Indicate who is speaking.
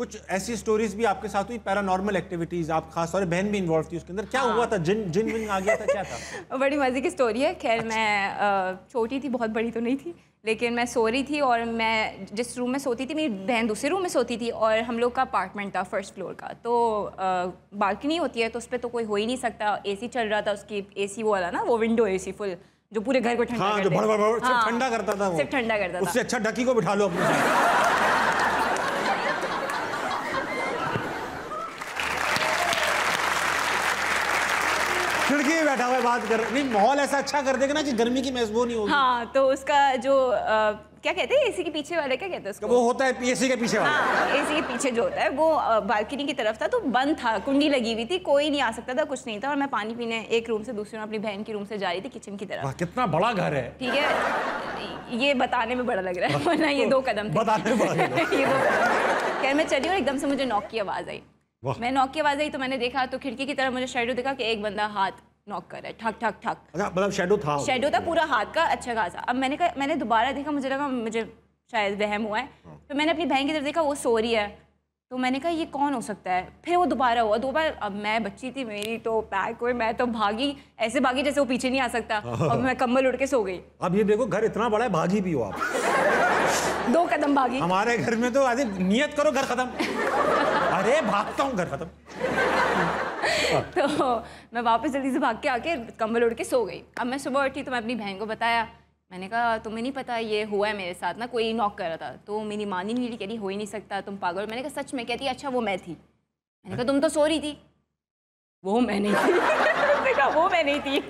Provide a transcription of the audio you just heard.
Speaker 1: कुछ ऐसी स्टोरीज भी आपके साथ हुई, पैरानॉर्मल एक्टिविटीज, आप खास तौर पे बहन भी इन्वॉल्व थी उसके अंदर, क्या हुआ था? जिन विन आ गया था, क्या था?
Speaker 2: बड़ी मज़े की स्टोरी है। खैर मैं छोटी थी, बहुत बड़ी तो नहीं थी, लेकिन मैं सो रही थी और मैं जिस रूम में सोती थी, मेरी बहन दूसरे रूम में सोती थी और हम लोग का अपार्टमेंट था फर्स्ट फ्लोर का, तो बालकनी होती है तो उस पर तो कोई हो ही नहीं सकता। एसी चल रहा था, उसकी एसी वो वाला ना, वो विंडो एसी फुल जो पूरे घर को ठंडा
Speaker 1: हाँ, जो सिर्फ ठंडा करता था वो।
Speaker 2: सिर्फ ठंडा करता था।
Speaker 1: उससे अच्छा डकी को बिठा लो अपने साथ। खिड़की में बैठा हुआ है, बात कर नहीं, माहौल ऐसा अच्छा कर देगा ना कि गर्मी की महसूस नहीं होगी।
Speaker 2: हाँ, तो उसका जो क्या कहते हैं एसी के पीछे वाले, क्या कहते हैं उसको?
Speaker 1: वो होता है एसी के पीछे वाला।
Speaker 2: हाँ, एसी के पीछे जो होता है वो बालकनी की तरफ था, तो बंद था, कुंडी लगी हुई थी, कोई नहीं आ सकता था, कुछ नहीं था। और मैं पानी पीने एक रूम से दूसरे रूम, अपनी बहन की रूम से जा रही थी किचन की तरफ।
Speaker 1: कितना बड़ा घर है।
Speaker 2: ठीक है, ये बताने में बड़ा लग रहा है, वरना ये 2 कदम थे।
Speaker 1: बताने में बड़ा
Speaker 2: ये 2 कदम। खैर मैं चली और एकदम से मुझे नॉक की आवाज़ आई। मैं नॉक की आवाज़ आई तो मैंने देखा, तो खिड़की की तरफ मुझे शैडो दिखा कि एक बंदा हाथ नॉक कर रहा है, ठक ठक ठक।
Speaker 1: अच्छा, मतलब शैडो था?
Speaker 2: शैडो था पूरा हाथ का, अच्छा खासा। अब मैंने दोबारा देखा, मुझे लगा मुझे शायद वहम हुआ है, तो मैंने अपनी बहन की तरफ देखा, वो सो रही है, तो मैंने कहा ये कौन हो सकता है। फिर वो दोबारा हुआ, दोबारा। अब मैं बच्ची थी, मेरी तो पैक हुई, मैं तो भागी, ऐसे भागी जैसे वो पीछे नहीं आ सकता, और मैं कंबल उड़ के सो गई।
Speaker 1: अब ये देखो, घर इतना बड़ा है, भागी भी हो आप।
Speaker 2: 2 कदम भागी।
Speaker 1: हमारे घर में तो आज नियत करो घर खत्म। अरे भागता हूँ, घर खत्म।
Speaker 2: तो मैं वापस जल्दी से भाग के आके कंबल उड़ के सो गई। अब मैं सुबह उठी तो मैं अपनी बहन को बताया, मैंने कहा तुम्हें नहीं पता ये हुआ है मेरे साथ ना, कोई नॉक कर रहा था। तो मेरी माँ नहीं रही, कह रही हो ही नहीं सकता, तुम पागल। मैंने कहा सच में? कहती अच्छा वो मैं थी। मैंने कहा तुम तो सो रही थी। वो मैं नहीं थी। मैंने कहा वो मैं नहीं थी।